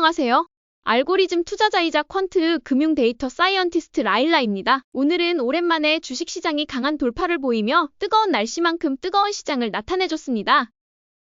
안녕하세요. 알고리즘 투자자이자 퀀트 금융 데이터 사이언티스트 라일라입니다. 오늘은 오랜만에 주식시장이 강한 돌파를 보이며 뜨거운 날씨만큼 뜨거운 시장을 나타내줬습니다.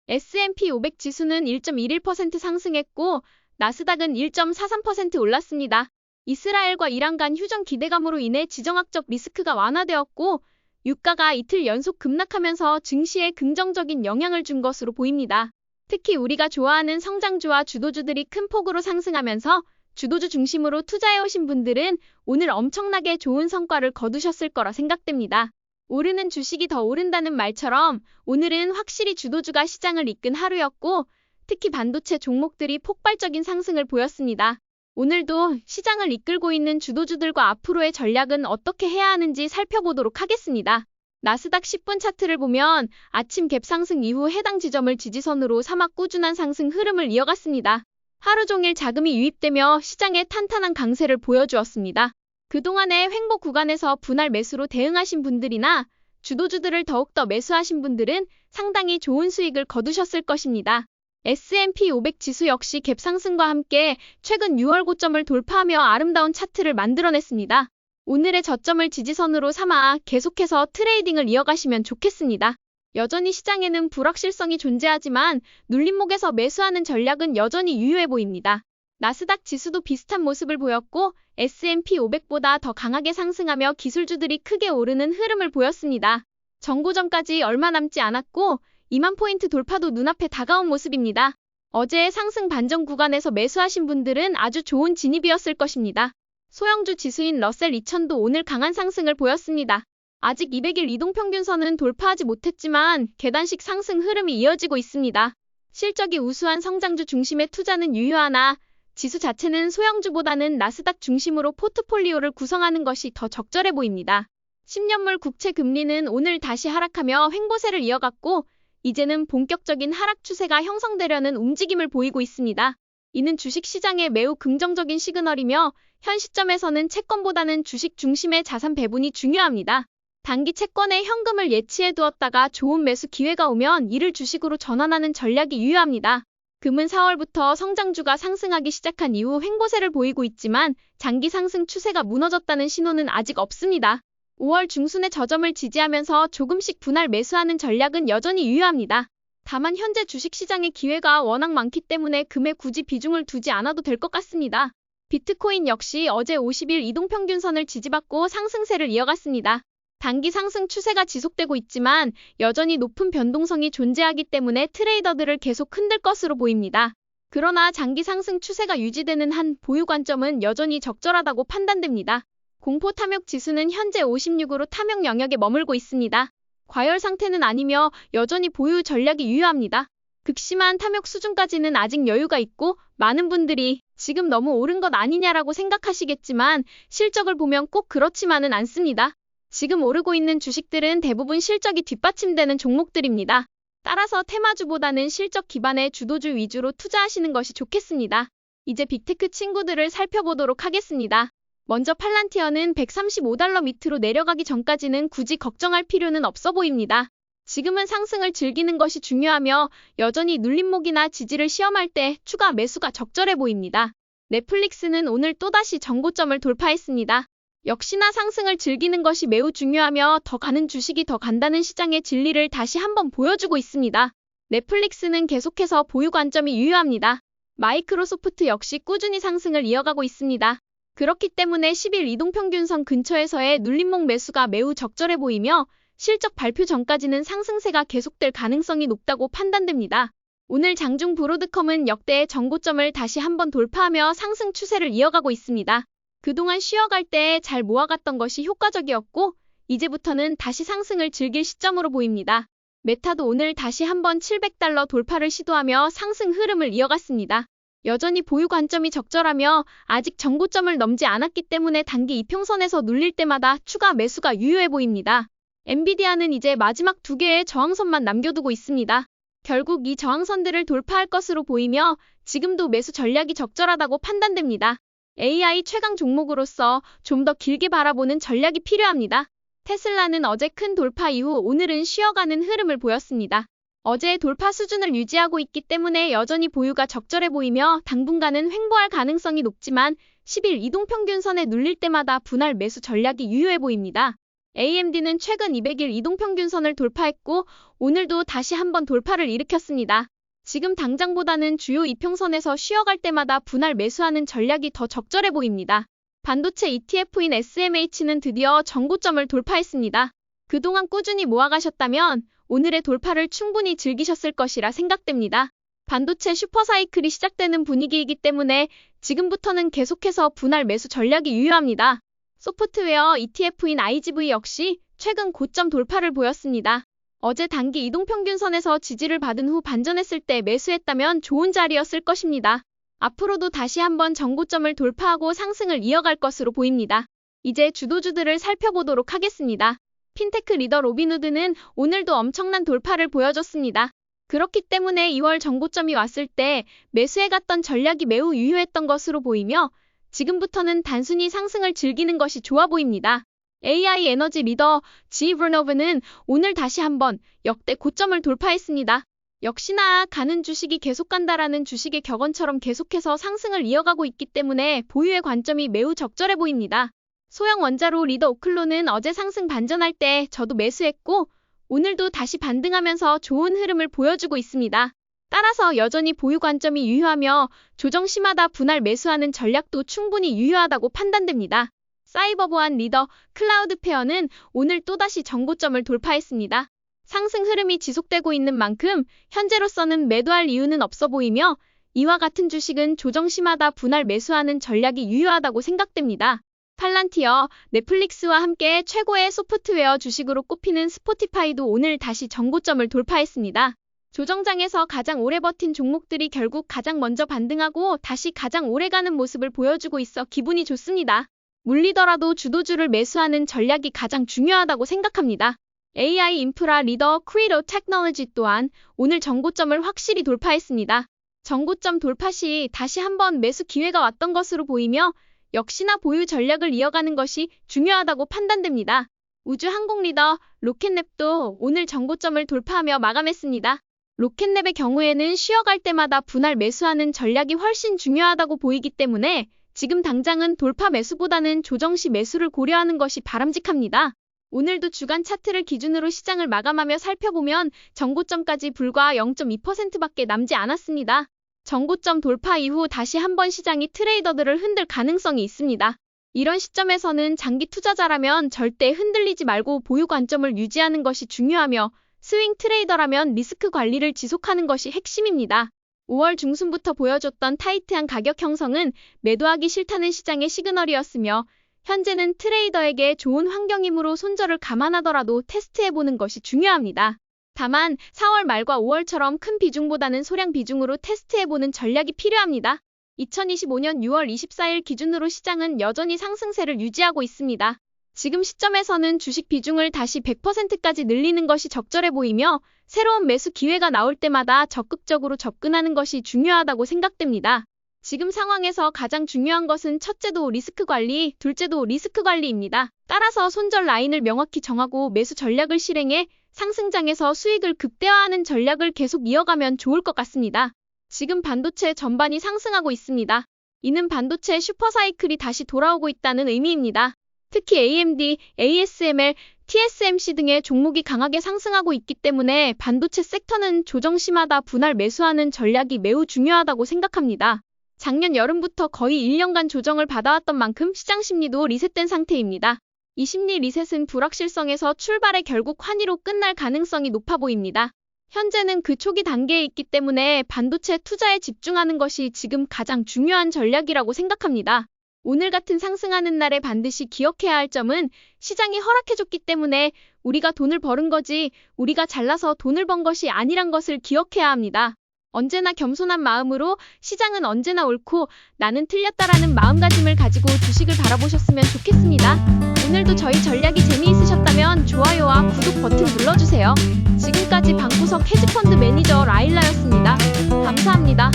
S&P 500 지수는 1.11% 상승했고 나스닥은 1.43% 올랐습니다. 이스라엘과 이란 간 휴전 기대감으로 인해 지정학적 리스크가 완화되었고 유가가 이틀 연속 급락하면서 증시에 긍정적인 영향을 준 것으로 보입니다. 특히 우리가 좋아하는 성장주와 주도주들이 큰 폭으로 상승하면서 주도주 중심으로 투자해오신 분들은 오늘 엄청나게 좋은 성과를 거두셨을 거라 생각됩니다. 오르는 주식이 더 오른다는 말처럼 오늘은 확실히 주도주가 시장을 이끈 하루였고 특히 반도체 종목들이 폭발적인 상승을 보였습니다. 오늘도 시장을 이끌고 있는 주도주들과 앞으로의 전략은 어떻게 해야 하는지 살펴보도록 하겠습니다. 나스닥 10분 차트를 보면 아침 갭 상승 이후 해당 지점을 지지선으로 삼아 꾸준한 상승 흐름을 이어갔습니다. 하루 종일 자금이 유입되며 시장에 탄탄한 강세를 보여주었습니다. 그동안의 횡보 구간에서 분할 매수로 대응하신 분들이나 주도주들을 더욱더 매수하신 분들은 상당히 좋은 수익을 거두셨을 것입니다. S&P 500 지수 역시 갭 상승과 함께 최근 6월 고점을 돌파하며 아름다운 차트를 만들어냈습니다. 오늘의 저점을 지지선으로 삼아 계속해서 트레이딩을 이어가시면 좋겠습니다. 여전히 시장에는 불확실성이 존재하지만 눌림목에서 매수하는 전략은 여전히 유효해 보입니다. 나스닥 지수도 비슷한 모습을 보였고 S&P 500보다 더 강하게 상승하며 기술주들이 크게 오르는 흐름을 보였습니다. 정고점까지 얼마 남지 않았고 2만 포인트 돌파도 눈앞에 다가온 모습입니다. 어제의 상승 반전 구간에서 매수하신 분들은 아주 좋은 진입이었을 것입니다. 소형주 지수인 러셀 2000도 오늘 강한 상승을 보였습니다. 아직 200일 이동평균선은 돌파하지 못했지만 계단식 상승 흐름이 이어지고 있습니다. 실적이 우수한 성장주 중심의 투자는 유효하나 지수 자체는 소형주보다는 나스닥 중심으로 포트폴리오를 구성하는 것이 더 적절해 보입니다. 10년물 국채 금리는 오늘 다시 하락하며 횡보세를 이어갔고 이제는 본격적인 하락 추세가 형성되려는 움직임을 보이고 있습니다. 이는 주식시장에 매우 긍정적인 시그널이며 현 시점에서는 채권보다는 주식 중심의 자산 배분이 중요합니다. 단기 채권에 현금을 예치해 두었다가 좋은 매수 기회가 오면 이를 주식으로 전환하는 전략이 유효합니다. 금은 4월부터 성장주가 상승하기 시작한 이후 횡보세를 보이고 있지만 장기 상승 추세가 무너졌다는 신호는 아직 없습니다. 5월 중순에 저점을 지지하면서 조금씩 분할 매수하는 전략은 여전히 유효합니다. 다만 현재 주식시장의 기회가 워낙 많기 때문에 금에 굳이 비중을 두지 않아도 될 것 같습니다. 비트코인 역시 어제 50일 이동평균선을 지지받고 상승세를 이어갔습니다. 단기 상승 추세가 지속되고 있지만 여전히 높은 변동성이 존재하기 때문에 트레이더들을 계속 흔들 것으로 보입니다. 그러나 장기 상승 추세가 유지되는 한 보유 관점은 여전히 적절하다고 판단됩니다. 공포 탐욕 지수는 현재 56으로 탐욕 영역에 머물고 있습니다. 과열 상태는 아니며 여전히 보유 전략이 유효합니다. 극심한 탐욕 수준까지는 아직 여유가 있고 많은 분들이 지금 너무 오른 것 아니냐라고 생각하시겠지만 실적을 보면 꼭 그렇지만은 않습니다. 지금 오르고 있는 주식들은 대부분 실적이 뒷받침되는 종목들입니다. 따라서 테마주보다는 실적 기반의 주도주 위주로 투자하시는 것이 좋겠습니다. 이제 빅테크 친구들을 살펴보도록 하겠습니다. 먼저 팔란티어는 135달러 밑으로 내려가기 전까지는 굳이 걱정할 필요는 없어 보입니다. 지금은 상승을 즐기는 것이 중요하며 여전히 눌림목이나 지지를 시험할 때 추가 매수가 적절해 보입니다. 넷플릭스는 오늘 또다시 전고점을 돌파했습니다. 역시나 상승을 즐기는 것이 매우 중요하며 더 가는 주식이 더 간다는 시장의 진리를 다시 한번 보여주고 있습니다. 넷플릭스는 계속해서 보유 관점이 유효합니다. 마이크로소프트 역시 꾸준히 상승을 이어가고 있습니다. 그렇기 때문에 10일 이동평균선 근처에서의 눌림목 매수가 매우 적절해 보이며 실적 발표 전까지는 상승세가 계속될 가능성이 높다고 판단됩니다. 오늘 장중 브로드컴은 역대의 전고점을 다시 한번 돌파하며 상승 추세를 이어가고 있습니다. 그동안 쉬어갈 때 잘 모아갔던 것이 효과적이었고 이제부터는 다시 상승을 즐길 시점으로 보입니다. 메타도 오늘 다시 한번 700달러 돌파를 시도하며 상승 흐름을 이어갔습니다. 여전히 보유 관점이 적절하며 아직 전고점을 넘지 않았기 때문에 단기 이평선에서 눌릴 때마다 추가 매수가 유효해 보입니다. 엔비디아는 이제 마지막 2개의 저항선만 남겨두고 있습니다. 결국 이 저항선들을 돌파할 것으로 보이며 지금도 매수 전략이 적절하다고 판단됩니다. AI 최강 종목으로서 좀 더 길게 바라보는 전략이 필요합니다. 테슬라는 어제 큰 돌파 이후 오늘은 쉬어가는 흐름을 보였습니다. 어제의 돌파 수준을 유지하고 있기 때문에 여전히 보유가 적절해 보이며 당분간은 횡보할 가능성이 높지만 10일 이동평균선에 눌릴 때마다 분할 매수 전략이 유효해 보입니다. AMD는 최근 200일 이동평균선을 돌파했고 오늘도 다시 한번 돌파를 일으켰습니다. 지금 당장보다는 주요 이평선에서 쉬어갈 때마다 분할 매수하는 전략이 더 적절해 보입니다. 반도체 ETF인 SMH는 드디어 전고점을 돌파했습니다. 그동안 꾸준히 모아가셨다면 오늘의 돌파를 충분히 즐기셨을 것이라 생각됩니다. 반도체 슈퍼사이클이 시작되는 분위기이기 때문에 지금부터는 계속해서 분할 매수 전략이 유효합니다. 소프트웨어 ETF인 IGV 역시 최근 고점 돌파를 보였습니다. 어제 단기 이동평균선에서 지지를 받은 후 반전했을 때 매수했다면 좋은 자리였을 것입니다. 앞으로도 다시 한번 전고점을 돌파하고 상승을 이어갈 것으로 보입니다. 이제 주도주들을 살펴보도록 하겠습니다. 핀테크 리더 로빈후드는 오늘도 엄청난 돌파를 보여줬습니다. 그렇기 때문에 2월 전고점이 왔을 때 매수해갔던 전략이 매우 유효했던 것으로 보이며 지금부터는 단순히 상승을 즐기는 것이 좋아 보입니다. AI 에너지 리더 G 버너브는 오늘 다시 한번 역대 고점을 돌파했습니다. 역시나 가는 주식이 계속 간다라는 주식의 격언처럼 계속해서 상승을 이어가고 있기 때문에 보유의 관점이 매우 적절해 보입니다. 소형 원자로 리더 오클론은 어제 상승 반전할 때 저도 매수했고 오늘도 다시 반등하면서 좋은 흐름을 보여주고 있습니다. 따라서 여전히 보유 관점이 유효하며 조정 시마다 분할 매수하는 전략도 충분히 유효하다고 판단됩니다. 사이버보안 리더 클라우드페어는 오늘 또다시 전고점을 돌파했습니다. 상승 흐름이 지속되고 있는 만큼 현재로서는 매도할 이유는 없어 보이며 이와 같은 주식은 조정 시마다 분할 매수하는 전략이 유효하다고 생각됩니다. 팔란티어, 넷플릭스와 함께 최고의 소프트웨어 주식으로 꼽히는 스포티파이도 오늘 다시 전고점을 돌파했습니다. 조정장에서 가장 오래 버틴 종목들이 결국 가장 먼저 반등하고 다시 가장 오래가는 모습을 보여주고 있어 기분이 좋습니다. 물리더라도 주도주를 매수하는 전략이 가장 중요하다고 생각합니다. AI 인프라 리더 크리로 테크놀로지 또한 오늘 전고점을 확실히 돌파했습니다. 전고점 돌파 시 다시 한번 매수 기회가 왔던 것으로 보이며 역시나 보유 전략을 이어가는 것이 중요하다고 판단됩니다. 우주항공 리더 로켓랩도 오늘 전고점을 돌파하며 마감했습니다. 로켓랩의 경우에는 쉬어갈 때마다 분할 매수하는 전략이 훨씬 중요하다고 보이기 때문에 지금 당장은 돌파 매수보다는 조정 시 매수를 고려하는 것이 바람직합니다. 오늘도 주간 차트를 기준으로 시장을 마감하며 살펴보면 전고점까지 불과 0.2%밖에 남지 않았습니다. 전고점 돌파 이후 다시 한번 시장이 트레이더들을 흔들 가능성이 있습니다. 이런 시점에서는 장기 투자자라면 절대 흔들리지 말고 보유 관점을 유지하는 것이 중요하며 스윙 트레이더라면 리스크 관리를 지속하는 것이 핵심입니다. 5월 중순부터 보여줬던 타이트한 가격 형성은 매도하기 싫다는 시장의 시그널이었으며 현재는 트레이더에게 좋은 환경이므로 손절을 감안하더라도 테스트해보는 것이 중요합니다. 다만 4월 말과 5월처럼 큰 비중보다는 소량 비중으로 테스트해보는 전략이 필요합니다. 2025년 6월 24일 기준으로 시장은 여전히 상승세를 유지하고 있습니다. 지금 시점에서는 주식 비중을 다시 100%까지 늘리는 것이 적절해 보이며 새로운 매수 기회가 나올 때마다 적극적으로 접근하는 것이 중요하다고 생각됩니다. 지금 상황에서 가장 중요한 것은 첫째도 리스크 관리, 둘째도 리스크 관리입니다. 따라서 손절 라인을 명확히 정하고 매수 전략을 실행해 상승장에서 수익을 극대화하는 전략을 계속 이어가면 좋을 것 같습니다. 지금 반도체 전반이 상승하고 있습니다. 이는 반도체 슈퍼사이클이 다시 돌아오고 있다는 의미입니다. 특히 AMD, ASML, TSMC 등의 종목이 강하게 상승하고 있기 때문에 반도체 섹터는 조정 시마다 분할 매수하는 전략이 매우 중요하다고 생각합니다. 작년 여름부터 거의 1년간 조정을 받아왔던 만큼 시장 심리도 리셋된 상태입니다. 이 심리 리셋은 불확실성에서 출발해 결국 환희로 끝날 가능성이 높아 보입니다. 현재는 그 초기 단계에 있기 때문에 반도체 투자에 집중하는 것이 지금 가장 중요한 전략이라고 생각합니다. 오늘 같은 상승하는 날에 반드시 기억해야 할 점은 시장이 허락해줬기 때문에 우리가 돈을 버는 거지 우리가 잘나서 돈을 번 것이 아니란 것을 기억해야 합니다. 언제나 겸손한 마음으로 시장은 언제나 옳고 나는 틀렸다라는 마음가짐을 가지고 주식을 바라보셨으면 좋겠습니다. 오늘도 저희 전략이 재미있으셨다면 좋아요와 구독 버튼 눌러주세요. 지금까지 방구석 헤지펀드 매니저 라일라였습니다. 감사합니다.